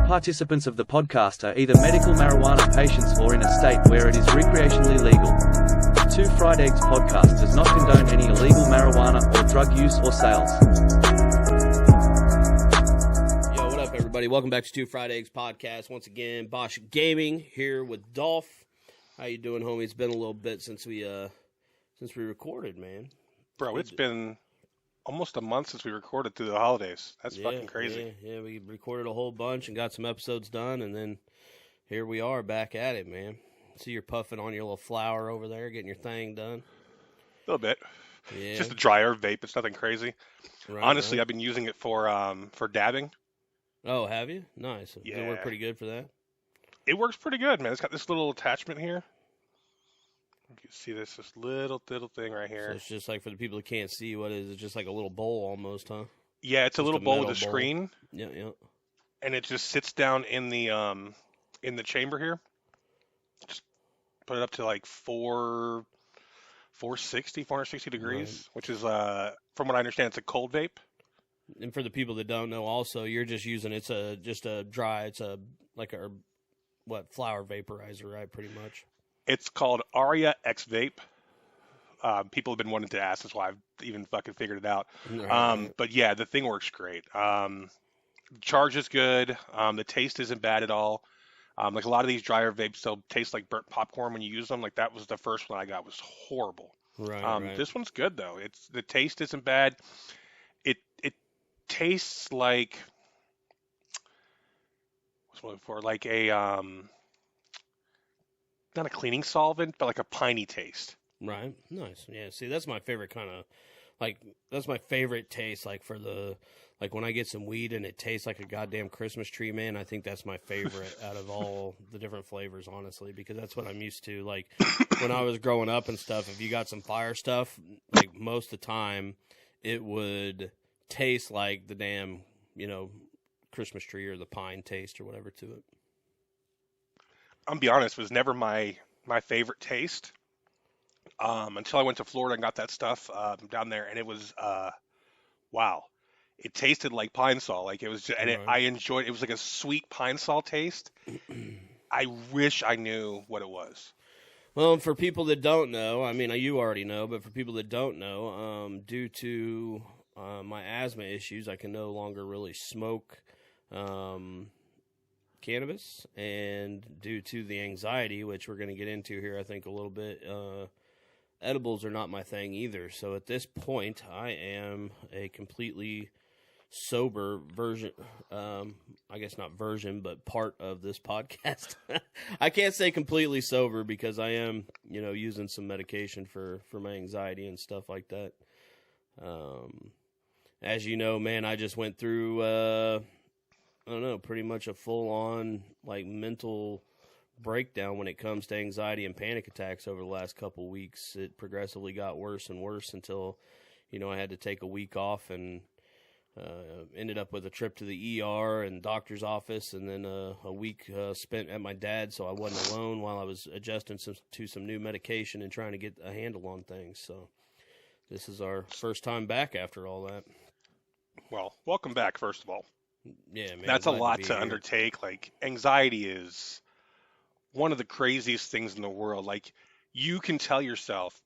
participants of the podcast are either medical marijuana patients or in a state where it is recreationally legal. Two Fried Eggs podcast does not condone any illegal marijuana or drug use or sales. Yo, what up, everybody? Welcome back to Two Fried Eggs podcast. Once again, Bosch Gaming here with Dolph. How you doing, homie? It's been a little bit since we recorded, man. Bro, it's been almost a month since we recorded through the holidays. That's fucking crazy. Yeah, we recorded a whole bunch and got some episodes done, and then here we are back at it, man. See, you're puffing on your little flower over there, getting your thing done. A little bit. Yeah. It's just a dryer vape. It's nothing crazy. Right, Honestly, right. I've been using it for dabbing. Oh, have you? Nice. Yeah. Does it work pretty good for that? It works pretty good, man. It's got this little attachment here. You can see this little thing right here. So it's just like, for the people who can't see, what is it? Just like a little bowl almost, huh? Yeah, it's a Just little a bowl with metal a bowl. screen, Yeah. and it just sits down in the chamber here. Just put it up to like 460 degrees, Right. which is from what I understand, it's a cold vape. And for the people that don't know, also, you're just using it's a flower vaporizer, right? Pretty much. It's called Aria X Vape. People have been wanting to ask. That's why I've even fucking figured it out. Right. But yeah, the thing works great. Charge is good. The taste isn't bad at all. Like a lot of these dryer vapes, they'll taste like burnt popcorn when you use them. Like that was the first one I got, was horrible. Right. This one's good though. The taste isn't bad. It tastes like, what's one for? Like a not a cleaning solvent, but like a piney taste. Right. Nice. Yeah. See, that's my favorite kind of, that's my favorite taste. Like when I get some weed and it tastes like a goddamn Christmas tree, man, I think that's my favorite out of all the different flavors, honestly, because that's what I'm used to. Like when I was growing up and stuff, if you got some fire stuff, like most of the time it would taste like the damn, Christmas tree or the pine taste or whatever to it. I'm be honest, it was never my favorite taste until I went to Florida and got that stuff down there, and it was wow. It tasted like pine sol, like it was, I enjoyed. It was like a sweet pine sol taste. I wish I knew what it was. Well, for people that don't know, I mean, you already know, but for people that don't know, due to my asthma issues, I can no longer really smoke cannabis, and due to the anxiety, which we're going to get into here, I think a little bit, edibles are not my thing either. So at this point, I am a completely sober version, I guess not version, but part of this podcast. I can't say completely sober because I am, using some medication for my anxiety and stuff like that. As you know, man, I just went through, I don't know, pretty much a full-on, mental breakdown when it comes to anxiety and panic attacks over the last couple weeks. It progressively got worse and worse until, I had to take a week off and ended up with a trip to the ER and doctor's office, and then a week spent at my dad's, so I wasn't alone while I was adjusting to some new medication and trying to get a handle on things. So this is our first time back after all that. Well, welcome back, first of all. Yeah, man. That's a lot to here. undertake. Like, anxiety is one of the craziest things in the world. Like, you can tell yourself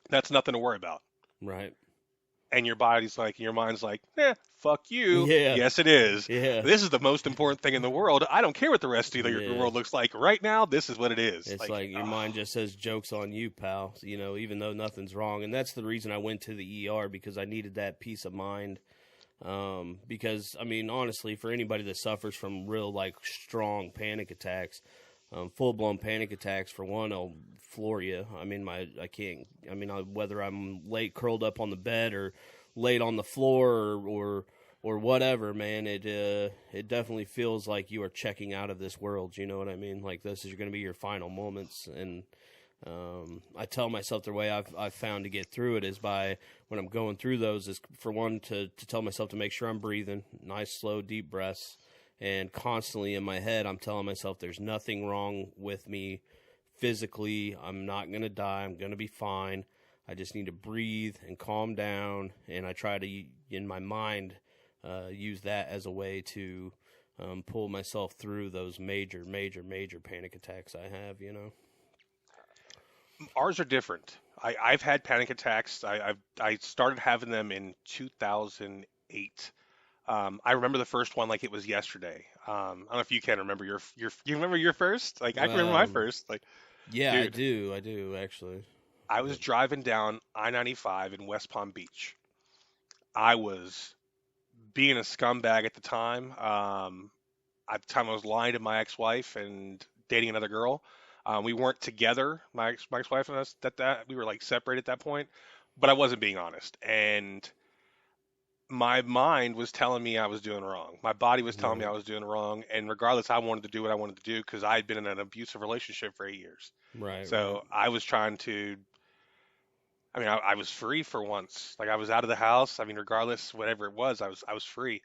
that's nothing to worry about. Right. And your body's like, and your mind's like, fuck you. Yeah. Yes, it is. Yeah. This is the most important thing in the world. I don't care what the rest of your world looks like. Right now, this is what it is. It's like your mind just says, joke's on you, pal, even though nothing's wrong. And that's the reason I went to the ER, because I needed that peace of mind. Because, I mean, honestly, for anybody that suffers from real, strong panic attacks, full-blown panic attacks, for one, will floor you. I mean, whether I'm curled up on the bed or laid on the floor or whatever, man, it definitely feels like you are checking out of this world. You know what I mean? Like, this is going to be your final moments, and I tell myself the way I've found to get through it is by, when I'm going through those, is for one, to tell myself to make sure I'm breathing, nice, slow, deep breaths, and constantly in my head, I'm telling myself there's nothing wrong with me physically. I'm not going to die. I'm going to be fine. I just need to breathe and calm down, and I try to, in my mind, use that as a way to pull myself through those major panic attacks I have, you know. Ours are different. I've had panic attacks. I started having them in 2008. I remember the first one like it was yesterday. I don't know if you can remember you remember your first? Like I can remember my first. Like, Yeah, dude, I do actually. I was driving down I-95 in West Palm Beach. I was being a scumbag at the time. At the time, I was lying to my ex-wife and dating another girl. We weren't together, my ex-wife and us. That we were like separated at that point, but I wasn't being honest, and my mind was telling me I was doing wrong. My body was telling me I Right. was doing wrong, and regardless, I wanted to do what I wanted to do because I had been in an abusive relationship for 8 years. Right, right. So I was trying to. I mean, I was free for once. Like I was out of the house. I mean, regardless, whatever it was, I was free.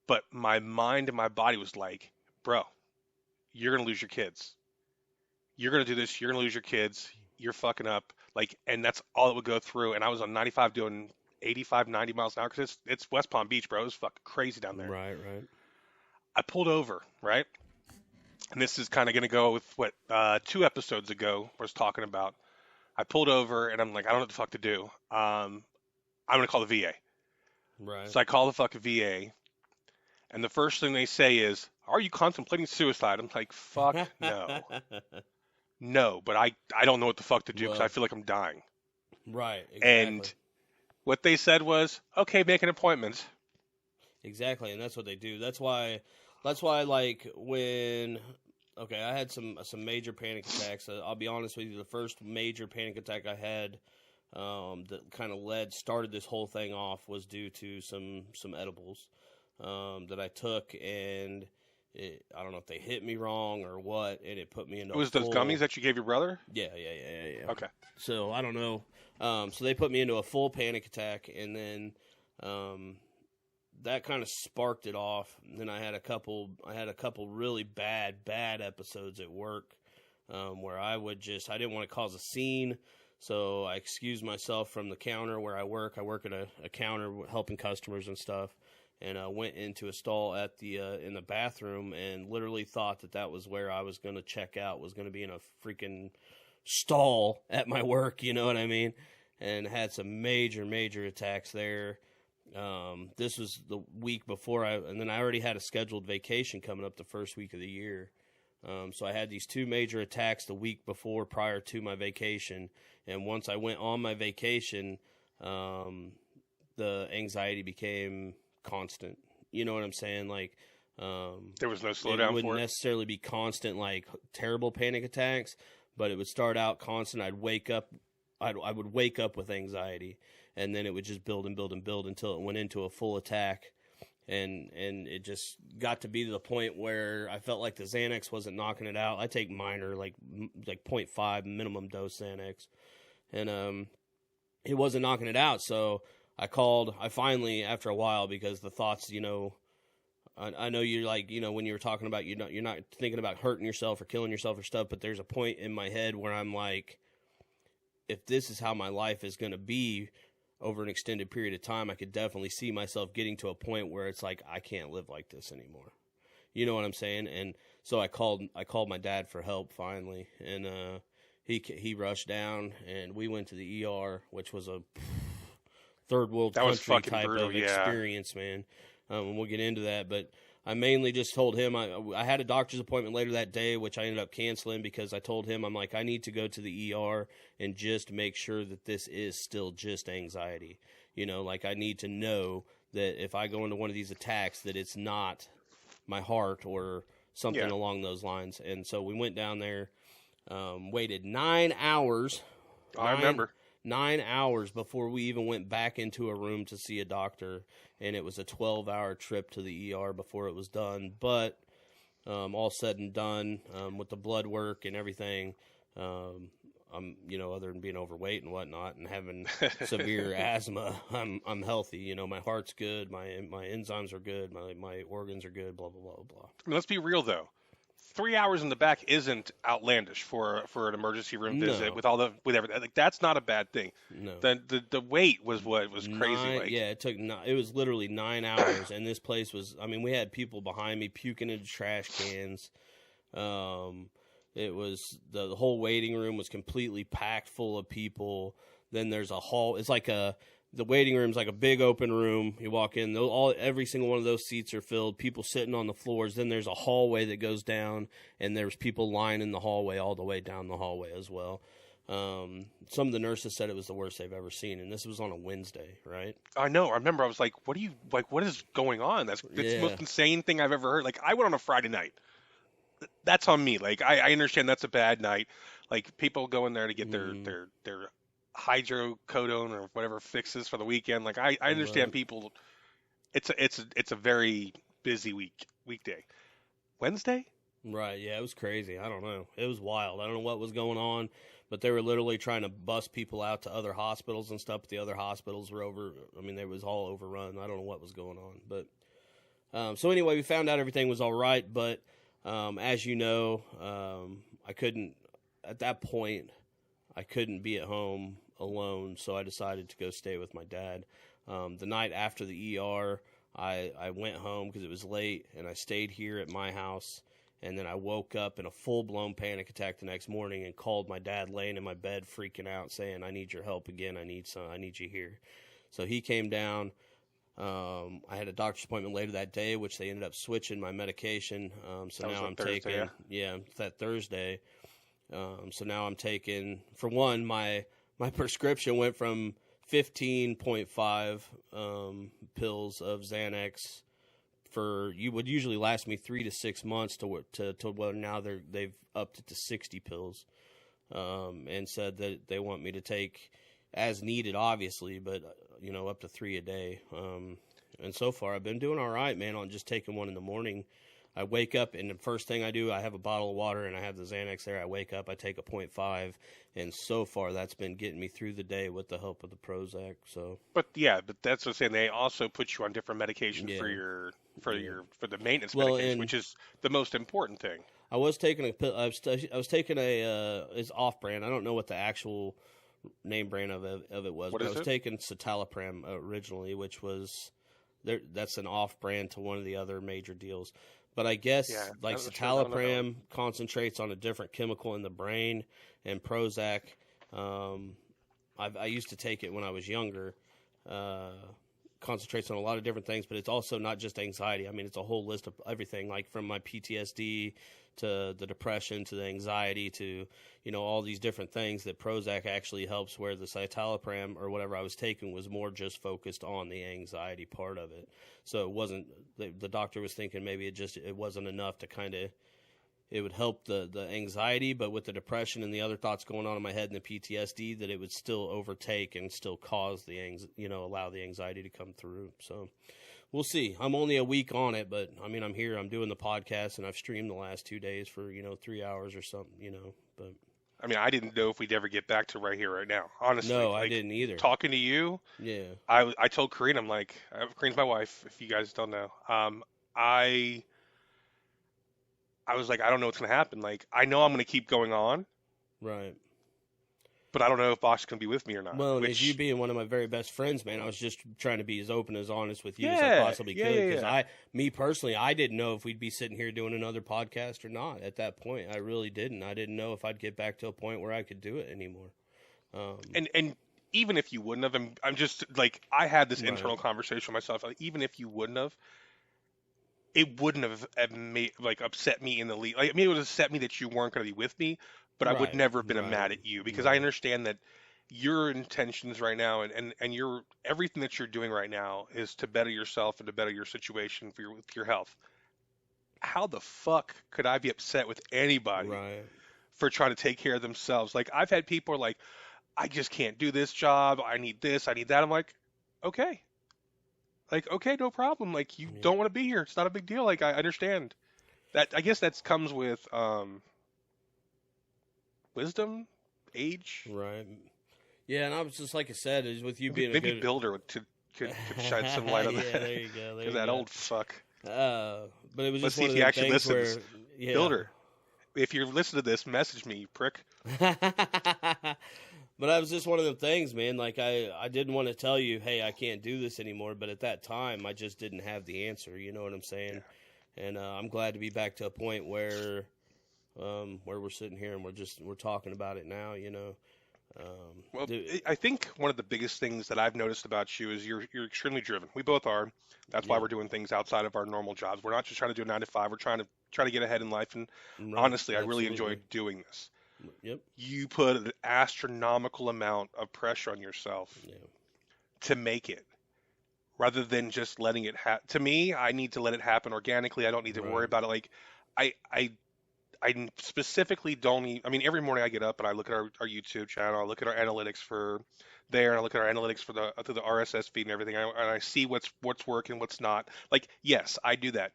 But my mind and my body was like, bro, you're gonna lose your kids. You're gonna do this. You're gonna lose your kids. You're fucking up. Like, and that's all that would go through. And I was on 95 doing 85, 90 miles an hour because it's West Palm Beach, bro. It was fucking crazy down there. Right, right. I pulled over, right? And this is kind of gonna go with what 2 episodes ago was talking about. I pulled over and I'm like, I don't know what the fuck to do. I'm gonna call the VA. Right. So I call the fucking VA, and the first thing they say is, "Are you contemplating suicide?" I'm like, "Fuck no, no." But I don't know what the fuck to do because I Well, feel like I'm dying. right, exactly. And what they said was, "Okay, make an appointment." Exactly, and that's what they do. That's why like when okay, I had some major panic attacks. I'll be honest with you, the first major panic attack I had that kind of started this whole thing off was due to some edibles that I took, and I don't know if they hit me wrong or what, and it put me into It a was those full gummies that you gave your brother. yeah. Okay. So I don't know. So they put me into a full panic attack, and then that kind of sparked it off. And then I had a couple really bad episodes at work where I didn't want to cause a scene, so I excused myself from the counter where I work. I work at a counter helping customers and stuff, and I went into a stall at the in the bathroom and literally thought that was where I was going to check out. Was going to be in a freaking stall at my work. You know what I mean? And had some major attacks there. This was the week before and then I already had a scheduled vacation coming up the first week of the year. So I had these two major attacks the week before prior to my vacation. And once I went on my vacation, the anxiety became constant. You know what I'm saying? Like, There was no it slowdown wouldn't for it. necessarily be constant, like terrible panic attacks, but it would start out constant. I would wake up with anxiety, and then it would just build and build and build until it went into a full attack. And it just got to be to the point where I felt like the Xanax wasn't knocking it out. I take minor, like 0.5 minimum dose Xanax, and it wasn't knocking it out. So I finally, after a while, because the thoughts, I know you're like, when you were talking about, you're not thinking about hurting yourself or killing yourself or stuff, but there's a point in my head where I'm like, if this is how my life is going to be over an extended period of time, I could definitely see myself getting to a point where it's like, I can't live like this anymore. You know what I'm saying? And so I called my dad for help finally, and he rushed down, and we went to the ER, which was a third world That was country fucking type brutal, of yeah. experience, man. And we'll get into that, but I mainly just told him I had a doctor's appointment later that day, which I ended up canceling because I told him, I'm like, I need to go to the ER and just make sure that this is still just anxiety. Like I need to know that if I go into one of these attacks that it's not my heart or something Yeah. along those lines. And so we went down there, waited 9 hours. I remember. 9 hours before we even went back into a room to see a doctor, and it was a 12-hour trip to the ER before it was done. But all said and done, with the blood work and everything, other than being overweight and whatnot and having severe asthma, I'm healthy. My heart's good, my enzymes are good, my organs are good, blah blah blah blah. I mean, let's be real though. 3 hours in the back isn't outlandish for an emergency room visit No. with everything. Like that's not a bad thing. No. The wait was what was crazy. Like it was literally 9 hours, and this place was. I mean, we had people behind me puking into trash cans. It was the whole waiting room was completely packed full of people. Then there's a hall. It's like the waiting room's like a big open room. You walk in, every single one of those seats are filled. People sitting on the floors. Then there's a hallway that goes down, and there's people lining the hallway all the way down the hallway as well. Some of the nurses said it was the worst they've ever seen, and this was on a Wednesday, right? I know. I remember. I was like, "What is going on?" That's the most insane thing I've ever heard. Like, I went on a Friday night. That's on me. Like, I understand that's a bad night. Like, people go in there to get their hydrocodone or whatever fixes for the weekend. Like, I understand people. It's a very busy weekday. Wednesday? Right. Yeah, it was crazy. I don't know. It was wild. I don't know what was going on, but they were literally trying to bus people out to other hospitals and stuff. But the other hospitals were it was all overrun. I don't know what was going on, but so anyway, we found out everything was all right, but. As you know, I couldn't be at home alone, so I decided to go stay with my dad. The night after the ER, I went home because it was late, and I stayed here at my house, and then I woke up in a full-blown panic attack the next morning and called my dad laying in my bed freaking out saying, I need your help again, I need you here. So he came down. I had a doctor's appointment later that day, which they ended up switching my medication. So now I'm taking, it's that Thursday. So now I'm taking, for one, my prescription went from 15.5 pills of Xanax would usually last me 3 to 6 months to where now they've upped it to 60 pills, and said that they want me to take as needed, obviously, but up to 3 a day. And so far I've been doing all right, man, on just taking one in the morning. I wake up, and the first thing I do, I have a bottle of water, and I have the Xanax there. I wake up, I take a 0.5, and so far that's been getting me through the day with the help of the Prozac. So, but that's what I'm saying. They also put you on different medication for the maintenance medication, which is the most important thing. I was taking a pill. I was taking it's off-brand. I don't know what the actual name brand of it was. But I was taking citalopram originally, which was that's an off-brand to one of the other major deals. But I guess citalopram concentrates on a different chemical in the brain, and Prozac, I used to take it when I was younger. Concentrates on a lot of different things, but it's also not just anxiety. I mean, it's a whole list of everything, like from my PTSD to the depression to the anxiety to, all these different things that Prozac actually helps, where the citalopram or whatever I was taking was more just focused on the anxiety part of it. So it wasn't, the doctor was thinking maybe it wasn't enough to kind of, it would help the anxiety, but with the depression and the other thoughts going on in my head and the PTSD, that it would still overtake and still cause allow the anxiety to come through. So we'll see. I'm only a week on it, but I mean, I'm here, I'm doing the podcast, and I've streamed the last 2 days for, 3 hours or something, but. I mean, I didn't know if we'd ever get back to right here, right now. Honestly, no, I didn't either. Talking to you, yeah. I told Karine, I'm like, Karine's my wife, if you guys don't know. I was like, I don't know what's gonna happen. Like, I know I'm gonna keep going on, right? But I don't know if Bosch can be with me or not. Well, as you being one of my very best friends, man, I was just trying to be as open, as honest with you as I possibly could. Because me personally, I didn't know if we'd be sitting here doing another podcast or not at that point. I really didn't. I didn't know if I'd get back to a point where I could do it anymore. And even if you wouldn't have, I'm just like, I had this internal conversation with myself. Like, even if you wouldn't have, it wouldn't have upset me in the least. Like, I mean, it would have upset me that you weren't going to be with me, but I would never have been mad at you, because I understand that your intentions right now and your everything that you're doing right now is to better yourself and to better your situation with your health. How the fuck could I be upset with anybody for trying to take care of themselves? Like, I've had people like, I just can't do this job. I need this. I need that. I'm like, okay. Like, okay, no problem. Like, you don't want to be here. It's not a big deal. Like, I understand that. I guess that comes with wisdom, age. Right. Yeah, and I was just, like I said, is with you being maybe a good... Builder could shed some light on that. Yeah, there you go. That old fuck. But it was Let's just one of the things where, Yeah. Builder, if you're listening to this, message me, you prick. But I was just one of them things, man. Like, I didn't want to tell you, hey, I can't do this anymore. But at that time, I just didn't have the answer. You know what I'm saying? Yeah. And I'm glad to be back to a point where we're sitting here and we're talking about it now, you know. Well, I think one of the biggest things that I've noticed about you is you're extremely driven. We both are. That's why we're doing things outside of our normal jobs. We're not just trying to do a 9 to 5. We're trying to get ahead in life. And honestly, I really enjoy doing this. Yep. You put an astronomical amount of pressure on yourself to make it, rather than just letting it happen. To me, I need to let it happen organically. I don't need to worry about it. Like, I specifically don't I mean, every morning I get up and I look at our YouTube channel, I look at our analytics for there, and I look at our analytics for through the RSS feed and everything, and I see what's working, what's not. Like, yes, I do that.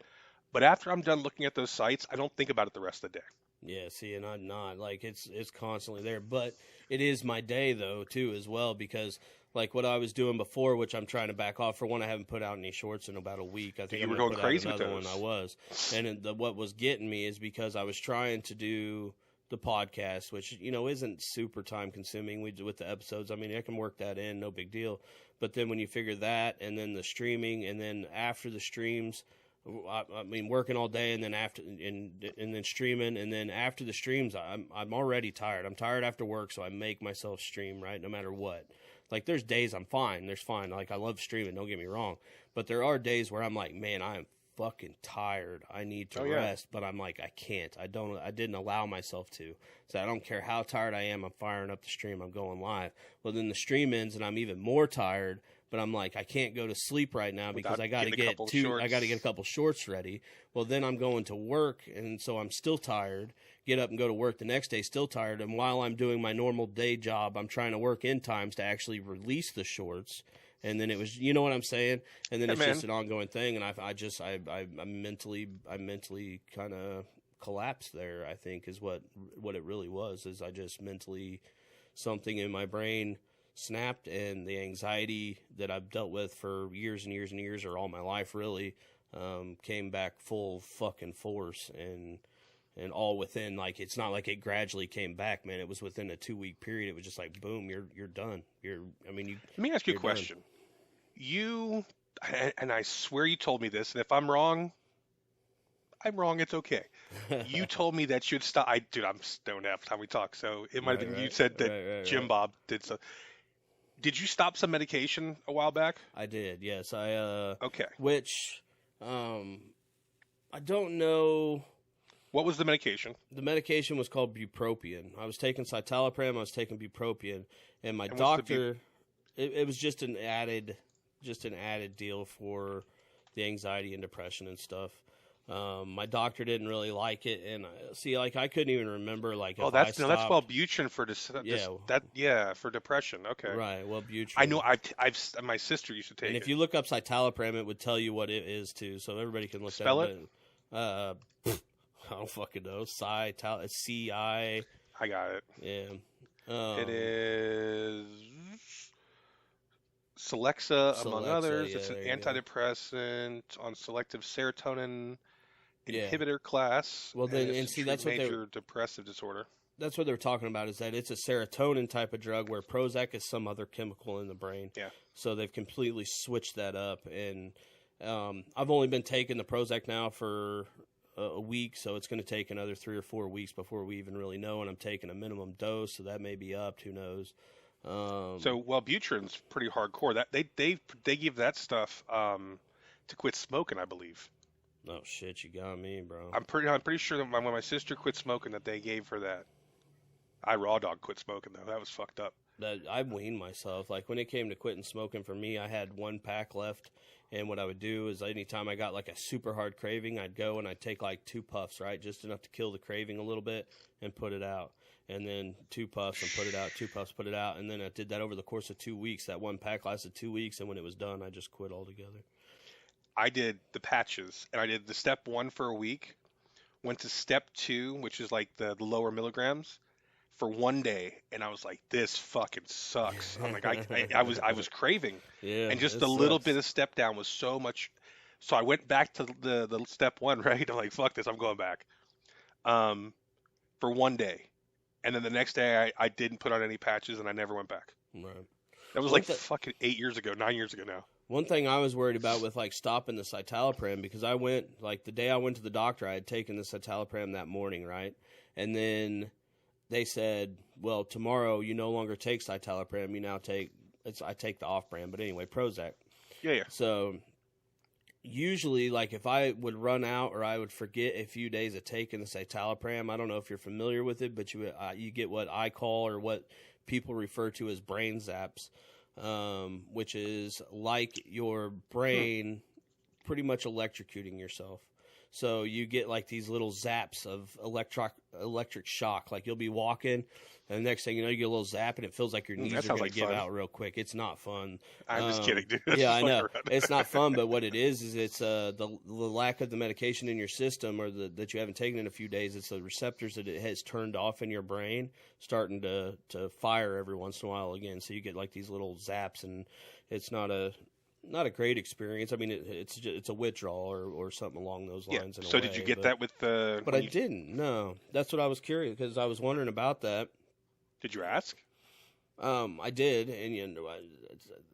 But after I'm done looking at those sites, I don't think about it the rest of the day. Yeah, see, and I'm not. Like, it's constantly there. But it is my day, though, too, as well, because, like, what I was doing before, which I'm trying to back off. For one, I haven't put out any shorts in about a week. I think you I'm were going going crazy with another with those. one. I was. And what was getting me is because I was trying to do the podcast, which, you know, isn't super time-consuming with the episodes. I mean, I can work that in, no big deal. But then when you figure that, and then the streaming, and then after the streams, I mean, working all day, and then and then streaming, and then after the streams, I'm already tired. I'm tired after work, so I make myself stream, right, no matter what. Like, there's days I'm fine. There's fine. Like, I love streaming, don't get me wrong. But there are days where I'm like, man, I am fucking tired. I need to rest, but I'm like, I can't. I didn't allow myself to. So I don't care how tired I am. I'm firing up the stream. I'm going live. Well, then the stream ends, and I'm even more tired. But I'm like, I can't go to sleep right now because I got to get a couple shorts ready. Well, then I'm going to work, and so I'm still tired. Get up and go to work the next day, still tired. And while I'm doing my normal day job, I'm trying to work in times to actually release the shorts. And then it was, you know what I'm saying? And then it's just an ongoing thing. And I mentally kind of collapsed there, I think, is what it really was. Is I just mentally, something in my brain snapped, and the anxiety that I've dealt with for years and years and years, or all my life really, came back full fucking force, and all within, like, it's not like it gradually came back, man. It was within a 2-week period. It was just like, boom, you're done. Let me ask you a question. And I swear you told me this, and if I'm wrong, it's okay. You told me that you'd stop. I'm stoned half the time we talk, so it might have been you said that Jim Bob did so. Did you stop some medication a while back? I did, yes. Okay. Which, I don't know. What was the medication? The medication was called bupropion. I was taking citalopram. I was taking bupropion, and my doctor. It was just an added deal for the anxiety and depression and stuff. My doctor didn't really like it, and I couldn't even remember that's Wellbutrin for depression. Okay, right. Wellbutrin. I know. My sister used to take it. And if you look up citalopram, it would tell you what it is too, so everybody can look that up. I don't fucking know. It's C-I. I got it. Yeah. It is Celexa, among others. It's an antidepressant on selective serotonin inhibitor class. Well, then, that's what major depressive disorder. That's what they're talking about, is that it's a serotonin type of drug, where Prozac is some other chemical in the brain. Yeah. So they've completely switched that up, and I've only been taking the Prozac now for a week, so it's going to take another 3 or 4 weeks before we even really know, and I'm taking a minimum dose, so that may be upped. Who knows? So Wellbutrin's pretty hardcore. That they give that stuff to quit smoking, I believe. Oh shit, you got me, bro. I'm pretty sure that when my sister quit smoking, that they gave her that. I raw dog quit smoking though. That was fucked up. I weaned myself. Like, when it came to quitting smoking, for me, I had 1 pack left, and what I would do is anytime I got like a super hard craving, I'd go and I'd take like 2 puffs, right, just enough to kill the craving a little bit, and put it out. And then 2 puffs and put it out, 2 puffs, put it out. And then I did that over the course of 2 weeks. That 1 pack lasted 2 weeks, and when it was done, I just quit altogether. I did the patches, and I did the step 1 for a week, went to step 2, which is like the lower milligrams, for 1 day, and I was like, this fucking sucks. I'm like, I was craving. Yeah, and just a little bit of step down was so much. So I went back to the step 1, right? I'm like, fuck this, I'm going back. for one day, and then the next day I didn't put on any patches, and I never went back. Right. That was like fucking 8 years ago, 9 years ago now. One thing I was worried about with like stopping the citalopram, because I went, like the day I went to the doctor, I had taken the citalopram that morning, right? And then they said, well, tomorrow you no longer take citalopram, you now take, I take the off-brand, but anyway, Prozac. Yeah. So usually, like if I would run out or I would forget a few days of taking the citalopram, I don't know if you're familiar with it, but you get what I call, or what people refer to as brain zaps. Which is like your brain pretty much electrocuting yourself. So you get like these little zaps of electric shock. Like you'll be walking, and the next thing you know, you get a little zap, and it feels like your knees are going to give out real quick. It's not fun. I'm just kidding, dude. Yeah, I know. It's not fun, but what it is it's the lack of the medication in your system, or that you haven't taken in a few days. It's the receptors that it has turned off in your brain starting to fire every once in a while again. So you get like these little zaps, and it's not a great experience. I mean, it's a withdrawal or something along those lines. Yeah. So did you get that with the? But I didn't. No, that's what I was curious, because I was wondering about that. Did you ask? I did, and you know,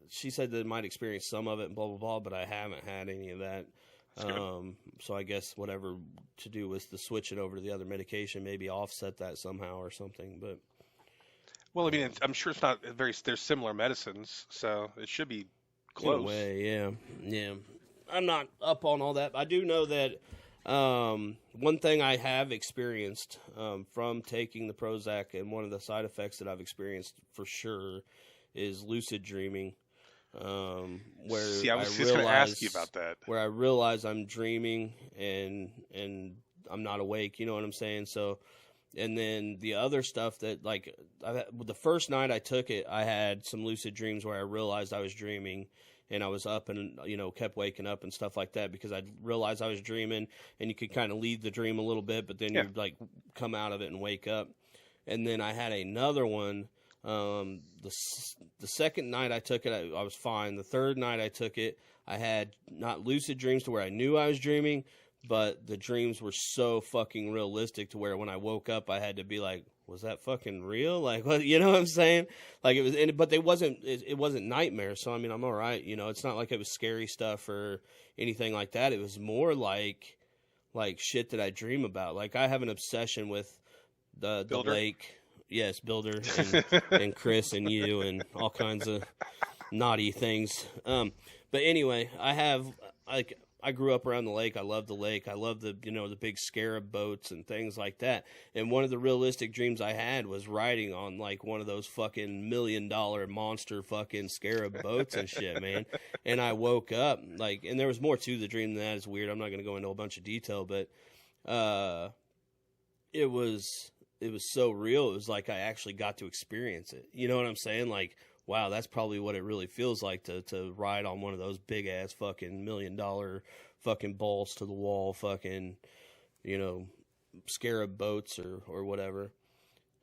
she said that I might experience some of it, and blah blah blah. But I haven't had any of that. So I guess whatever to do with the switching over to the other medication, maybe offset that somehow or something. But well, I mean, I'm sure it's not There's similar medicines, so it should be close. In a way, yeah. I'm not up on all that. I do know that one thing I have experienced from taking the Prozac, and one of the side effects that I've experienced for sure, is lucid dreaming. Where See, I was just going to ask you about that. Where I realize I'm dreaming and I'm not awake. You know what I'm saying? So, and then the other stuff that, like, the first night I took it, I had some lucid dreams where I realized I was dreaming, and I was up and, you know, kept waking up and stuff like that, because I realized I was dreaming, and you could kind of lead the dream a little bit, but then you'd like come out of it and wake up. And then I had another one. The second night I took it, I was fine. The third night I took it, I had not lucid dreams to where I knew I was dreaming, but the dreams were so fucking realistic to where when I woke up, I had to be like, was that fucking real? Like, what, you know what I'm saying? Like, it was, but it wasn't nightmares. So, I mean, I'm all right. You know, it's not like it was scary stuff or anything like that. It was more like shit that I dream about. Like, I have an obsession with the lake. Yes, Builder and Chris and you and all kinds of naughty things. But anyway, I grew up around the lake. I love the lake. I love the big scarab boats and things like that. And one of the realistic dreams I had was riding on like one of those fucking $1 million monster fucking scarab boats and shit, man. And I woke up like, and there was more to the dream than that. It's weird. I'm not going to go into a bunch of detail, but it was so real. It was like I actually got to experience it. You know what I'm saying? Like, wow, that's probably what it really feels like to ride on one of those big ass fucking $1 million fucking balls to the wall fucking, you know, scarab boats or whatever.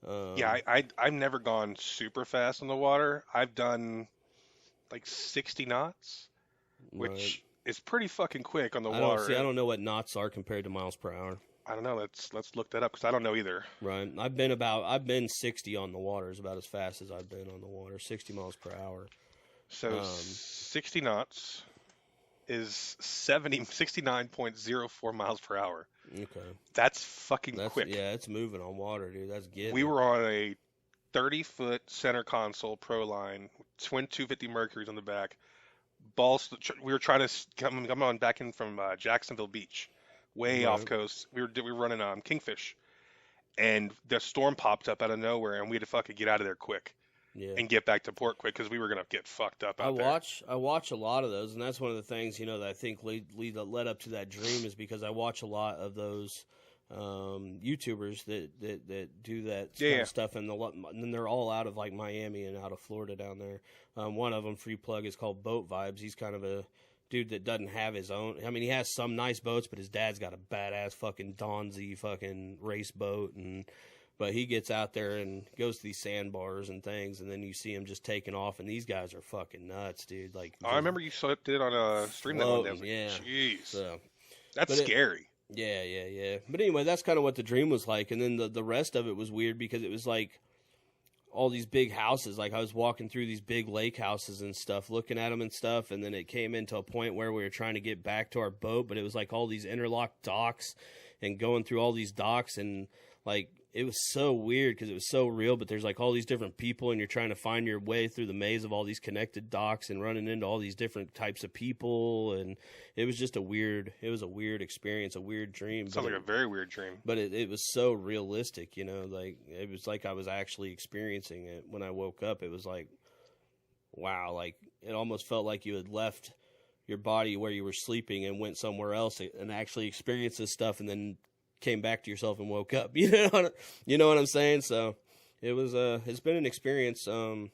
I've never gone super fast on the water. I've done like 60 knots, which is pretty fucking quick on the water. I don't know what knots are compared to miles per hour. I don't know. Let's look that up, because I don't know either. Right. I've been 60 on the water, is about as fast as I've been on the water. 60 miles per hour. So 60 knots is 69.04 miles per hour. Okay. That's fucking quick. Yeah, it's moving on water, dude. That's getting. We were on a 30-foot center console pro line, twin 250 Mercuries on the back. Balls. We were trying to come on back in from Jacksonville Beach. Way off coast. We were running Kingfish, and the storm popped up out of nowhere, and we had to fucking get out of there quick and get back to port quick, because we were gonna get fucked up out there. I watch a lot of those, and that's one of the things that I think led up to that dream, is because I watch a lot of those YouTubers that do that kind of stuff, and then they're all out of like Miami and out of Florida down there. One of them, free plug, is called Boat Vibes. He's kind of a dude that doesn't have his own. I mean, he has some nice boats, but his dad's got a badass fucking Donzi fucking race boat, but he gets out there and goes to these sandbars and things, and then you see him just taking off, and these guys are fucking nuts, dude. Like, I remember you did it on a stream that one day. Yeah, jeez, so, that's scary. Yeah. But anyway, that's kind of what the dream was like. And then the rest of it was weird because it was like all these big houses. Like I was walking through these big lake houses and stuff, looking at them and stuff. And then it came into a point where we were trying to get back to our boat, but it was like all these interlocked docks and going through all these docks. And like, it was so weird because it was so real, but there's like all these different people and you're trying to find your way through the maze of all these connected docks and running into all these different types of people. And it was just a weird experience, a weird dream. Sounds like a very weird dream. But it was so realistic, you know, like it was like I was actually experiencing it when I woke up. It was like, wow, like it almost felt like you had left your body where you were sleeping and went somewhere else and actually experienced this stuff and then came back to yourself and woke up. You know what I'm saying? So it was it's been an experience. I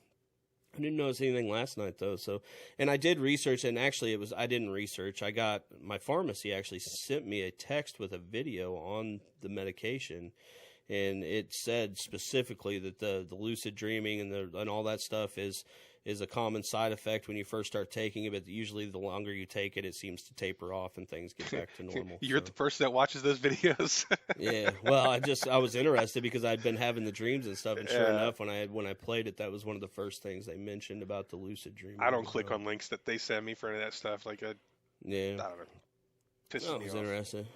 didn't notice anything last night though. So, and I did research, and actually I didn't research. I got my pharmacy actually sent me a text with a video on the medication, and it said specifically that the lucid dreaming and all that stuff is a common side effect when you first start taking it, but usually the longer you take it, it seems to taper off and things get back to normal. You're the person that watches those videos. Yeah. Well, I was interested because I'd been having the dreams and stuff, and sure enough, when I played it, that was one of the first things they mentioned about the lucid dreaming. I don't click on links that they send me for any of that stuff. Like, I don't know. That was interesting.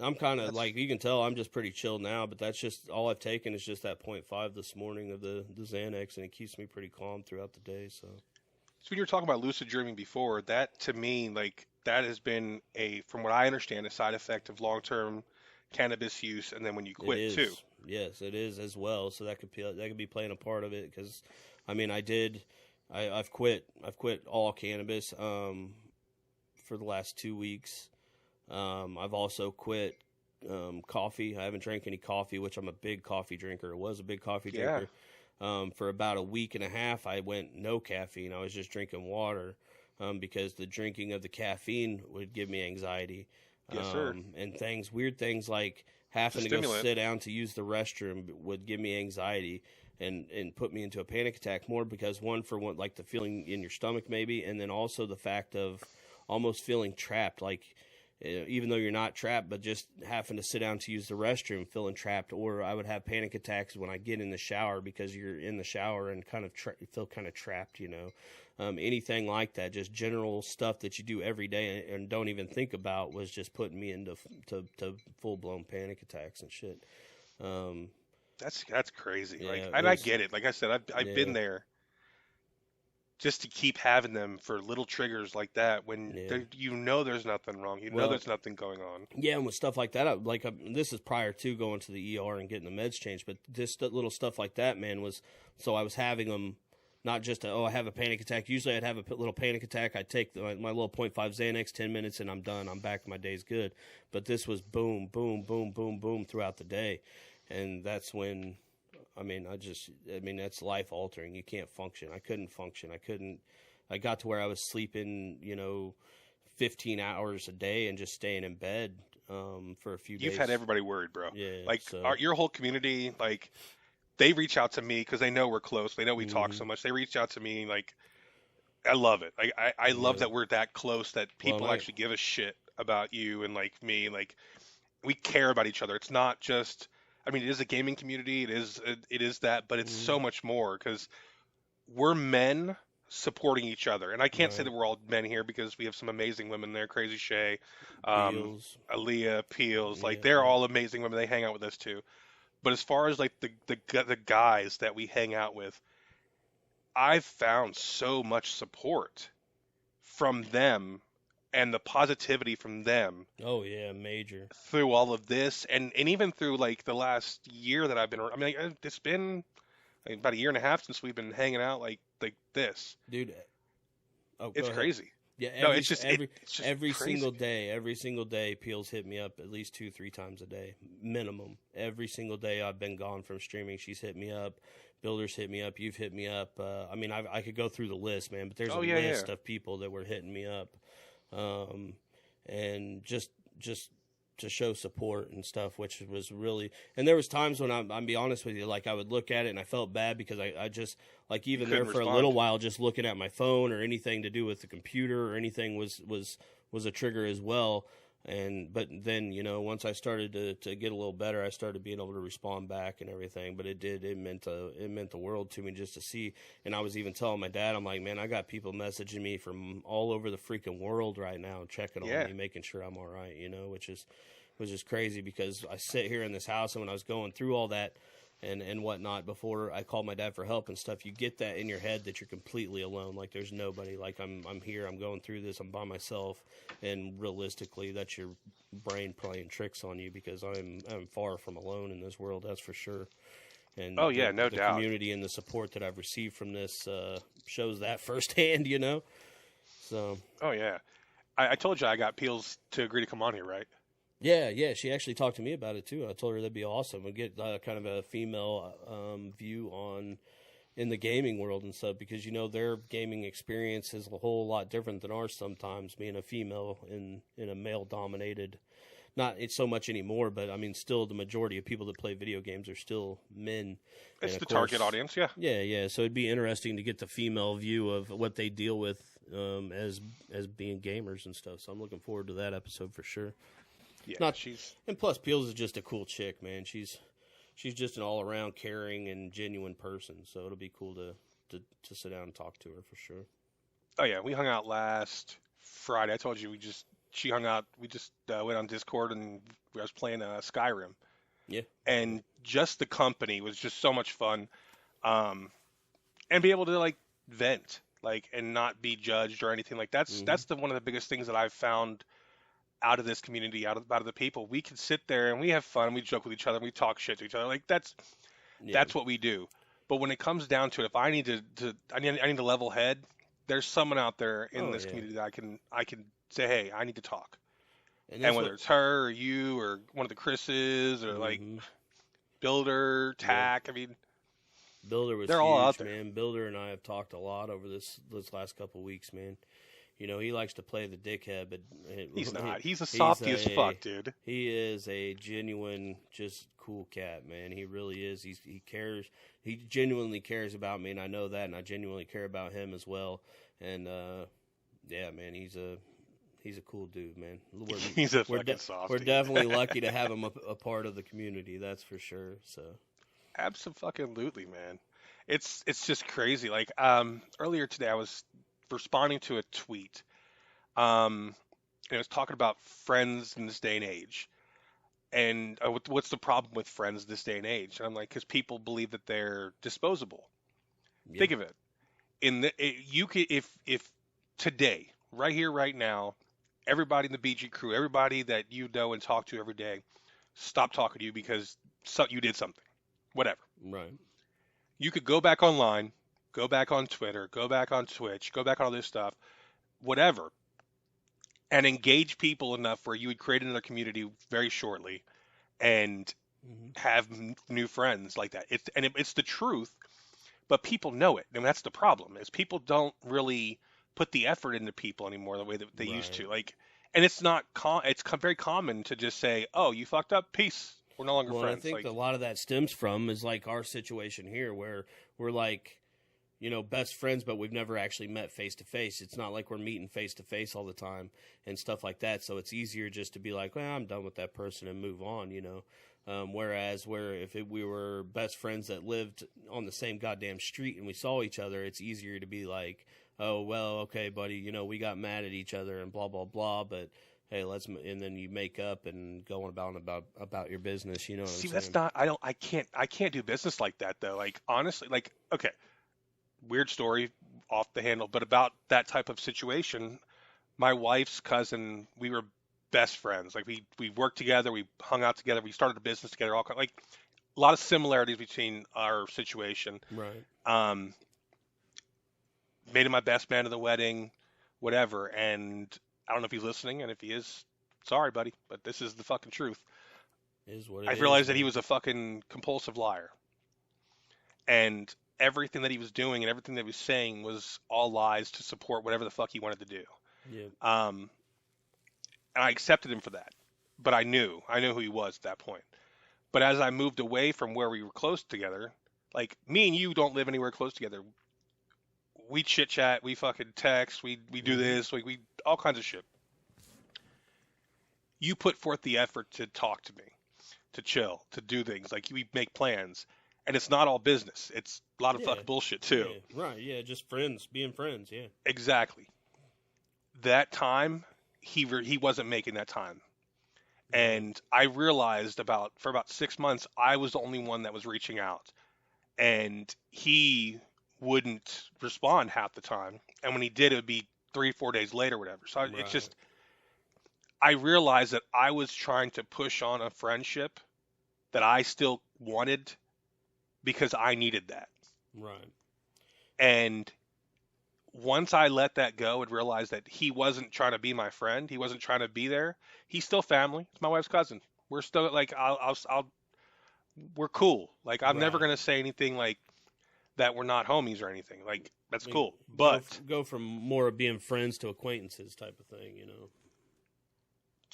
I'm kind of like, you can tell I'm just pretty chill now, but that's just all I've taken is just that 0.5 this morning of the Xanax, and it keeps me pretty calm throughout the day. So when you were talking about lucid dreaming before, that to me, like that has been from what I understand, a side effect of long-term cannabis use, and then when you quit too. Yes, it is as well. So that could be playing a part of it because, I mean, I've quit all cannabis for the last 2 weeks. I've also quit coffee. I haven't drank any coffee, which I'm a big coffee drinker. I was a big coffee drinker. For about a week and a half, I went no caffeine. I was just drinking water because the drinking of the caffeine would give me anxiety. Yes, sir. And weird things like having to go sit down to use the restroom would give me anxiety and put me into a panic attack more because like the feeling in your stomach maybe, and then also the fact of almost feeling trapped, like even though you're not trapped, but just having to sit down to use the restroom, feeling trapped. Or I would have panic attacks when I get in the shower because you're in the shower and kind of feel kind of trapped, you know. Anything like that, just general stuff that you do every day and don't even think about was just putting me into to full-blown panic attacks and shit. That's crazy. Yeah, I get it. Like I said, I've been there. Just to keep having them for little triggers like that when there's nothing wrong. There's nothing going on. Yeah, and with stuff like that, this is prior to going to the ER and getting the meds changed, but this little stuff like that, man, so I was having them not just, I have a panic attack. Usually I'd have a little panic attack. I'd take my little 0.5 Xanax, 10 minutes, and I'm done. I'm back. My day's good. But this was boom, boom, boom, boom, boom throughout the day. And that's when... that's life altering. You can't function. I couldn't function. I got to where I was sleeping, 15 hours a day and just staying in bed, for a few days. You've had everybody worried, bro. Yeah. Your whole community, they reach out to me because they know we're close. They know we talk so much. They reach out to me. I love it. I love that we're that close that people actually give a shit about you and me. We care about each other. It's not just, it is a gaming community. It is that, but it's so much more because we're men supporting each other. And I can't say that we're all men here because we have some amazing women there. Crazy Shay, Aaliyah, Peels. They're all amazing women. They hang out with us too. But as far as the guys that we hang out with, I've found so much support from them and the positivity from them. Oh yeah, major. Through all of this, and even through the last year that I've been. It's been about a year and a half since we've been hanging out like this. Dude, it's crazy. Yeah, every single day, Peels hit me up at least 2-3 times a day, minimum. Every single day I've been gone from streaming, she's hit me up. Builders hit me up. You've hit me up. I could go through the list, man, but there's a list of people that were hitting me up. And just to show support and stuff, which was really, and there was times when I'll be honest with you, I would look at it and I felt bad because I just, even there for a little while, just looking at my phone or anything to do with the computer or anything was a trigger as well. But then, once I started to get a little better, I started being able to respond back and everything. But it meant the world to me just to see. And I was even telling my dad, I'm like, man, I got people messaging me from all over the freaking world right now, checking on me, making sure I'm all right, which is crazy, because I sit here in this house, and when I was going through all that and whatnot before I called my dad for help and stuff, you get that in your head that you're completely alone. Like, there's nobody. Like, I'm here, I'm going through this, I'm by myself. And realistically, that's your brain playing tricks on you, because I'm far from alone in this world, that's for sure. And no doubt. The community and the support that I've received from this shows that firsthand, So. Oh yeah, I told you I got Peels to agree to come on here, right? Yeah, she actually talked to me about it too. I told her that'd be awesome. We'd get kind of a female view in the gaming world and stuff, because their gaming experience is a whole lot different than ours sometimes, being a female in a male dominated. Not it's so much anymore, but I mean, still the majority of people that play video games are still men. It's the target audience, yeah. Yeah. So it'd be interesting to get the female view of what they deal with as being gamers and stuff. So I'm looking forward to that episode for sure. Yeah, and plus Peels is just a cool chick, man. She's just an all around caring and genuine person. So it'll be cool to sit down and talk to her for sure. Oh yeah, we hung out last Friday. I told you she hung out. We just went on Discord and I was playing Skyrim. Yeah. And just the company was just so much fun, and be able to like vent, like, and not be judged or anything like that's one of the biggest things that I've found out of this community, out of the people. We can sit there and we have fun, we joke with each other, we talk shit to each other. Like that's what we do. But when it comes down to it, if I need I need to level head, there's someone out there in this community that I can say, hey, I need to talk. And whether it's her or you or one of the Chris's or like Builder, Tack, I mean, Builder was they're huge, all out there. Man. Builder and I have talked a lot over this last couple of weeks, man. He likes to play the dickhead, but he's not. He's a softy as fuck, dude. He is a genuine, just cool cat, man. He really is. He cares. He genuinely cares about me, and I know that, and I genuinely care about him as well. And yeah, man, he's a cool dude, man. He's a fucking softy. We're definitely lucky to have him a part of the community. That's for sure. So, absolutely, man. It's just crazy. Like earlier today, I was responding to a tweet, and it was talking about friends in this day and age, and what's the problem with friends this day and age? And I'm like, because people believe that they're disposable. Yeah. Think of it. You could if today, right here, right now, everybody in the BG crew, everybody that you know and talk to every day, stop talking to you because you did something, whatever. Right. You could go back online. Go back on Twitter, go back on Twitch, go back on all this stuff, whatever, and engage people enough where you would create another community very shortly and have new friends like that. It's the truth, but people know it, and that's the problem. Is people don't really put the effort into people anymore the way that they used to. Like, and it's not it's very common to just say, "Oh, you fucked up, peace. We're no longer friends." I think a lot of that stems from is like our situation here, where we're like, best friends, but we've never actually met face to face. It's not like we're meeting face to face all the time and stuff like that. So it's easier just to be like, well, I'm done with that person and move on, Whereas if we were best friends that lived on the same goddamn street and we saw each other, it's easier to be like, oh, well, okay, buddy, we got mad at each other and blah, blah, blah. But hey, and then you make up and go on about your business. You know what I'm saying? See, that's not, I can't do business like that though. Like, honestly, like, okay. Weird story off the handle, but about that type of situation, my wife's cousin, we were best friends. Like we worked together, we hung out together, we started a business together, like a lot of similarities between our situation. Right. Made him my best man at the wedding, whatever. And I don't know if he's listening, and if he is, sorry, buddy, but this is the fucking truth. It is what it I realized that he was a fucking compulsive liar. And everything that he was doing and everything that he was saying was all lies to support whatever the fuck he wanted to do. Yeah. And I accepted him for that, but I knew who he was at that point. But as I moved away from where we were close together, like me and you don't live anywhere close together. We chit chat, we fucking text, we do this, we all kinds of shit. you put forth the effort to talk to me, to chill, to do things. Like we make plans, and it's not all business. It's a lot of Yeah. fucking bullshit too. Yeah. Right. Yeah. Just friends, being friends. Yeah. Exactly. That time, he wasn't making that time. And I realized for about 6 months, I was the only one that was reaching out, and he wouldn't respond half the time. And when he did, it would be 3, 4 days later, whatever. So it's Right. just, I realized that I was trying to push on a friendship that I still wanted because I needed that. Right. And once I let that go and realized that he wasn't trying to be my friend, he wasn't trying to be there. He's still family. It's my wife's cousin. We're still like, we're cool. Like, I'm never Right. gonna say anything like that. We're not homies or anything. Like, that's I mean, cool. But go from more of being friends to acquaintances type of thing, you know.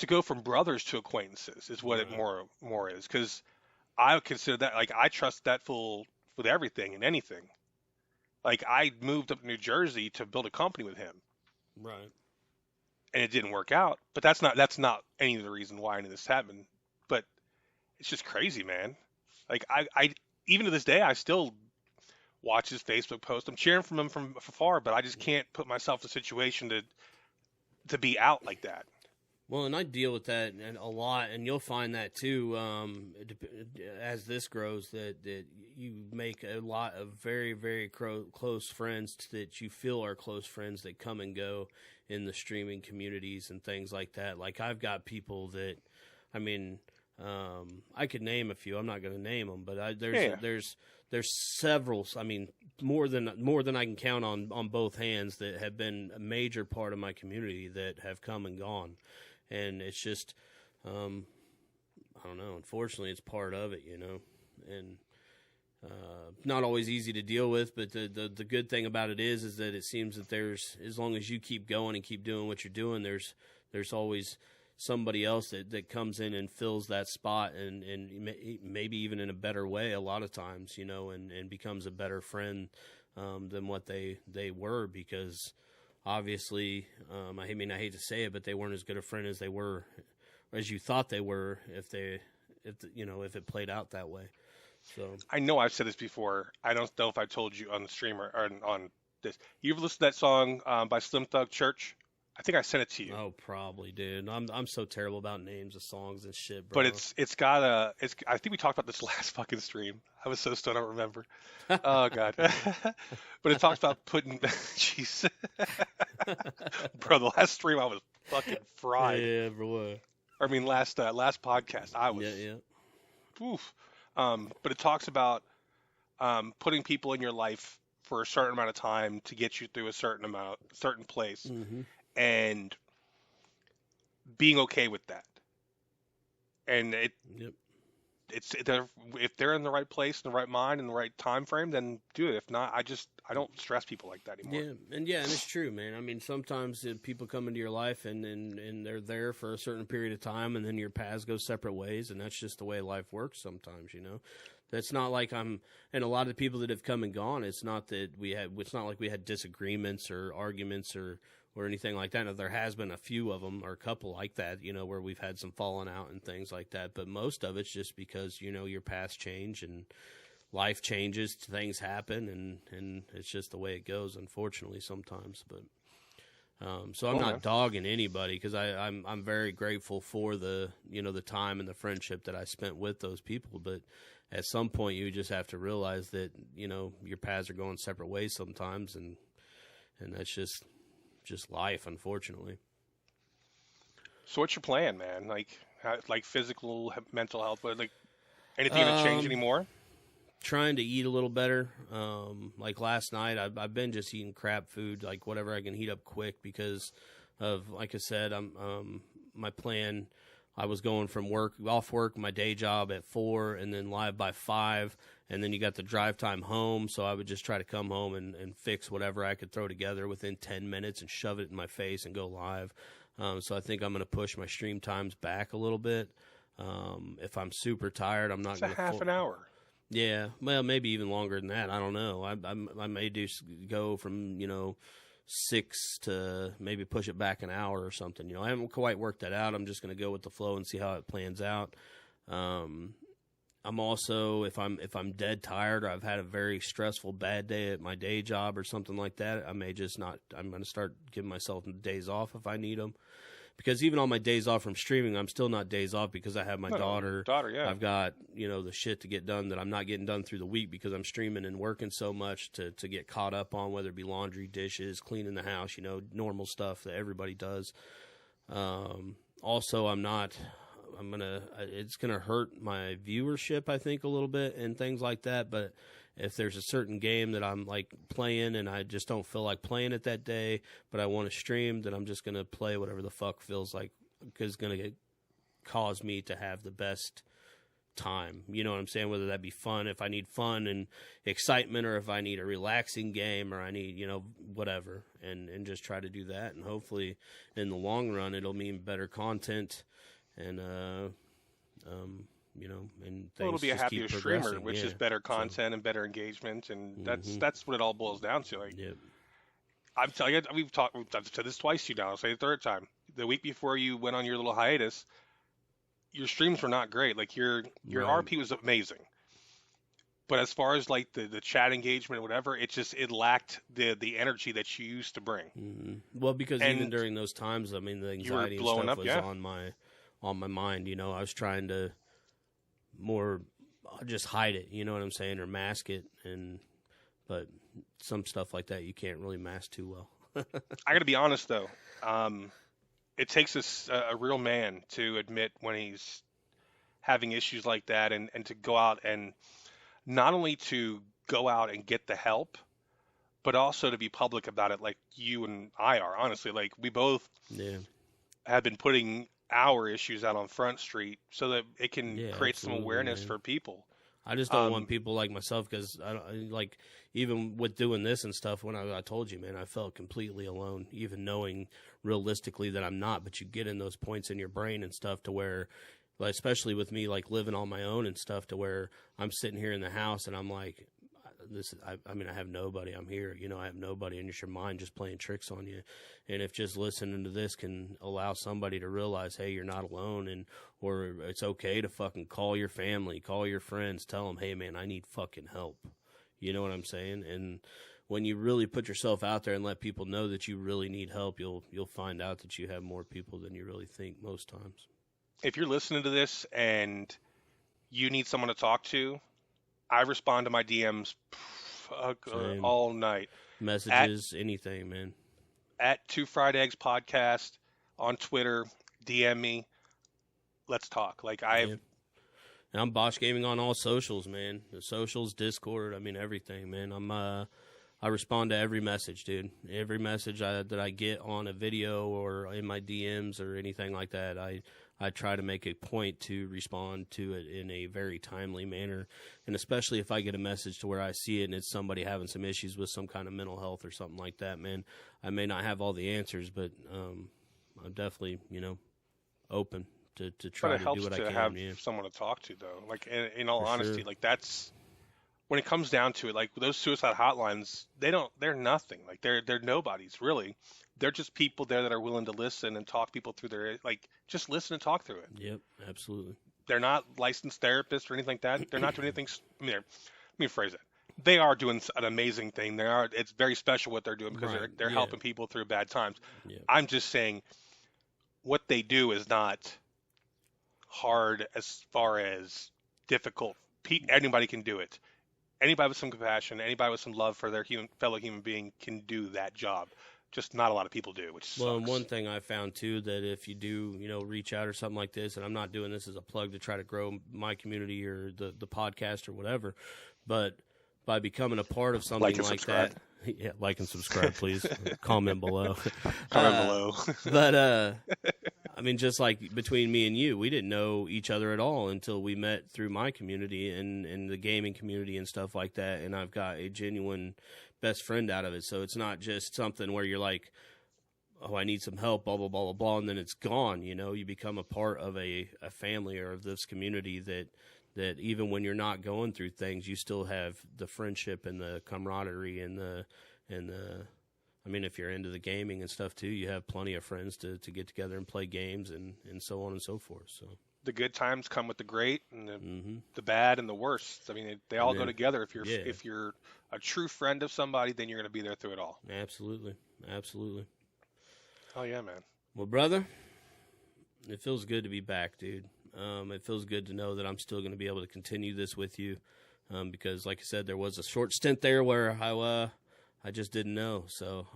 to go from brothers to acquaintances is what it Right. more is. Because I would consider that, like, I trust that fool with everything and anything. Like, I moved up to New Jersey to build a company with him, Right. and it didn't work out. But that's not any of the reason why any of this happened. But it's just crazy, man. Like, I even to this day, I still watch his Facebook post. I'm cheering for him from afar, but I just can't put myself in a situation to be out like that. Well, and I deal with that a lot, and you'll find that too as this grows, that you make a lot of very, very close friends that you feel are close friends that come and go in the streaming communities and things like that. Like, I've got people that, I mean, I could name a few. I'm not going to name them, but there's several. I mean, more than I can count on both hands that have been a major part of my community that have come and gone. And it's just, I don't know. Unfortunately, it's part of it, you know, and not always easy to deal with. But the good thing about it is that it seems that there's, as long as you keep going and keep doing what you're doing, there's always somebody else that comes in and fills that spot, and maybe even in a better way a lot of times, you know, and becomes a better friend than what they were, because obviously, I mean, I hate to say it, but they weren't as good a friend as they were, as you thought they were, if it played out that way. So I know I've said this before. I don't know if I told you on the stream or on this. You ever listen to that song by Slim Thug, Church? I think I sent it to you. Oh, probably, dude. I'm so terrible about names of songs and shit, bro. But it's got a it's. I think we talked about this last fucking stream. I was so stoned, I don't remember. Oh god. But it talks about putting. Jeez. Bro, the last stream I was fucking fried. Yeah, bro. I mean, last podcast I was. Yeah. Oof. But it talks about putting people in your life for a certain amount of time to get you through a certain place, Mm-hmm. and being okay with that. And Yep. if they're in the right place, in the right mind, in the right time frame, then do it. If not, I don't stress people like that anymore. And it's true, man. I mean, sometimes people come into your life and they're there for a certain period of time, and then your paths go separate ways, and that's just the way life works sometimes, you know. That's not like and a lot of the people that have come and gone, it's not like we had disagreements or arguments or anything like that. Now, there has been a few of them, or a couple like that, you know, where we've had some falling out and things like that. But most of it's just because, you know, your paths change and life changes, things happen, and it's just the way it goes, unfortunately, sometimes. But so I'm not dogging anybody, because I'm very grateful for the time and the friendship that I spent with those people. But at some point, you just have to realize that, you know, your paths are going separate ways sometimes, and that's just life, unfortunately. So what's your plan, man? Like physical, mental health, but like anything gonna change anymore? Trying to eat a little better. Like last night, I've been just eating crap food, like whatever I can heat up quick, because of, like I said, my plan. I was going from off work, my day job at 4, and then live by 5, and then you got the drive time home. So I would just try to come home and fix whatever I could throw together within 10 minutes and shove it in my face and go live. So I think I'm going to push my stream times back a little bit. If I'm super tired, I'm not going to. It's a half an hour. Yeah, well, maybe even longer than that. I don't know. I may go from, 6 to maybe push it back an hour or something. You know, I haven't quite worked that out. I'm just going to go with the flow and see how it plans out. I'm also, if I'm dead tired or I've had a very stressful bad day at my day job or something like that, I may just not. I'm going to start giving myself days off if I need them. Because even on my days off from streaming, I'm still not days off because I have my daughter. Yeah. I've got, you know, the shit to get done that I'm not getting done through the week because I'm streaming and working so much to get caught up on, whether it be laundry, dishes, cleaning the house, you know, normal stuff that everybody does. Also, it's going to hurt my viewership, I think, a little bit and things like that. But if there's a certain game that I'm like playing and I just don't feel like playing it that day, but I want to stream, then I'm just going to play whatever the fuck feels like is going to cause me to have the best time. You know what I'm saying? Whether that be fun, if I need fun and excitement, or if I need a relaxing game, or I need, you know, whatever, and just try to do that. And hopefully in the long run, it'll mean better content and, you know, and it'll be a just happier keep streamer, which yeah. is better content and better engagement, and that's what it all boils down to. Like, Yep. I'm telling you, I've said this twice to you now. I'll say it the third time. The week before you went on your little hiatus, your streams were not great. Like your Right. RP was amazing, but as far as like the chat engagement or whatever, it lacked the energy that you used to bring. Well, because And even during those times, I mean, the you were anxiety and blowing stuff up, was yeah. on my mind. You know, I was trying to more just hide it. You know what I'm saying, or mask it. But some stuff like that you can't really mask too well. I got to be honest though, it takes a real man to admit when he's having issues like that, and to go out and not only to go out and get the help, but also to be public about it, like you and I are. Honestly, like we both have been putting our issues out on Front Street so that it can create some awareness for people. I just don't want people like myself, because I don't, like, even with doing this and stuff, when I told you, man, I felt completely alone, even knowing realistically that I'm not. But you get in those points in your brain and stuff to where, like, especially with me, like living on my own and stuff, to where I'm sitting here in the house and I'm like, I mean, I have nobody. I'm here, you know, I have nobody, and it's your mind just playing tricks on you. And if just listening to this can allow somebody to realize, hey, you're not alone, or it's okay to fucking call your family, call your friends, tell them, hey, man, I need fucking help. You know what I'm saying? And when you really put yourself out there and let people know that you really need help, you'll find out that you have more people than you really think most times. If you're listening to this and you need someone to talk to, I respond to my DMs all night. Messages, anything, man. At Two Fried Eggs Podcast on Twitter, DM me. Let's talk. Like And I'm Bosch Gaming on all socials, man. The socials, Discord, I mean, everything, man. I respond to every message, dude. Every message that I get on a video or in my DMs or anything like that, I try to make a point to respond to it in a very timely manner. And especially if I get a message to where I see it and it's somebody having some issues with some kind of mental health or something like that, man, I may not have all the answers, but I'm definitely, you know, open to try to do what I can. But it helps to have someone to talk to, though. Like, in all honesty, sure. like that's when it comes down to it. Like those suicide hotlines, they're nothing. Like they're nobodies really. They're just people there that are willing to listen and talk people through their, like, just listen and talk through it. Yep, absolutely. They're not licensed therapists or anything like that. They're not doing anything. I mean, let me phrase it. They are doing an amazing thing. It's very special what they're doing, because they're helping people through bad times. Yep. I'm just saying what they do is not hard as far as difficult. Anybody can do it. Anybody with some compassion, anybody with some love for their fellow human being can do that job. Just not a lot of people do, which sucks. Well, and one thing I found too, that if you do, you know, reach out or something like this, and I'm not doing this as a plug to try to grow my community or the podcast or whatever, but by becoming a part of something like that, yeah, like and subscribe, please. Comment below. Comment below. But I mean, just like between me and you, we didn't know each other at all until we met through my community and the gaming community and stuff like that, and I've got a genuine best friend out of it. So it's not just something where you're like, oh, I need some help, blah, blah, blah, blah, blah, and then it's gone. You know, you become a part of a family or of this community that even when you're not going through things, you still have the friendship and the camaraderie and the I mean, if you're into the gaming and stuff too, you have plenty of friends to get together and play games and so on and so forth. So the good times come with the great, and the bad and the worst. I mean, they all go together. If you're a true friend of somebody, then you're going to be there through it all. Absolutely. Oh yeah, man. Well, brother, it feels good to be back, dude. It feels good to know that I'm still going to be able to continue this with you, because, like I said, there was a short stint there where I just didn't know. So,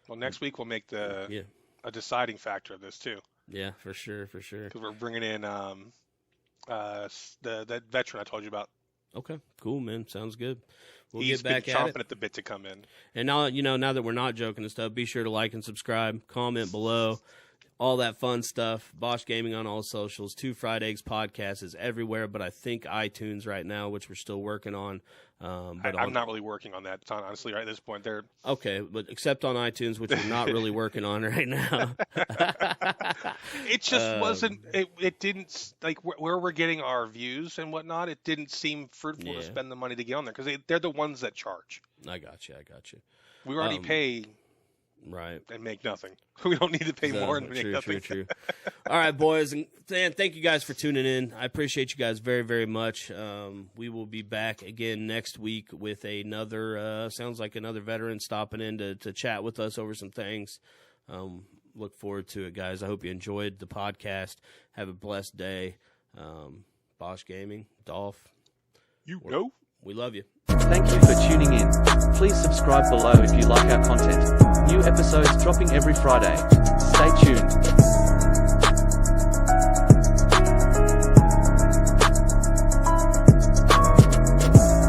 well, next week we'll make a deciding factor of this too. Yeah, for sure. Because we're bringing in that veteran I told you about. Okay, cool, man. Sounds good. He's get back been chomping at the bit to come in. And now that we're not joking and stuff, be sure to like and subscribe, comment below, all that fun stuff. Bosch Gaming on all socials. Two Fried Eggs podcast is everywhere, but I think iTunes right now, which we're still working on. But I'm not really working on that, honestly, right at this point. Okay, but except on iTunes, which we're not really working on right now. It just wasn't. It didn't, like, where we're getting our views and whatnot. It didn't seem fruitful to spend the money to get on there because they're the ones that charge. I got you. We already pay. Right. And make nothing. We don't need to pay more and make nothing. True. All right, boys. And thank you guys for tuning in. I appreciate you guys very, very much. We will be back again next week with another, sounds like another veteran stopping in to chat with us over some things. Look forward to it, guys. I hope you enjoyed the podcast. Have a blessed day. Bosch Gaming, Dolph. We love you. Thank you for tuning in. Please subscribe below if you like our content. New episodes dropping every Friday. Stay tuned.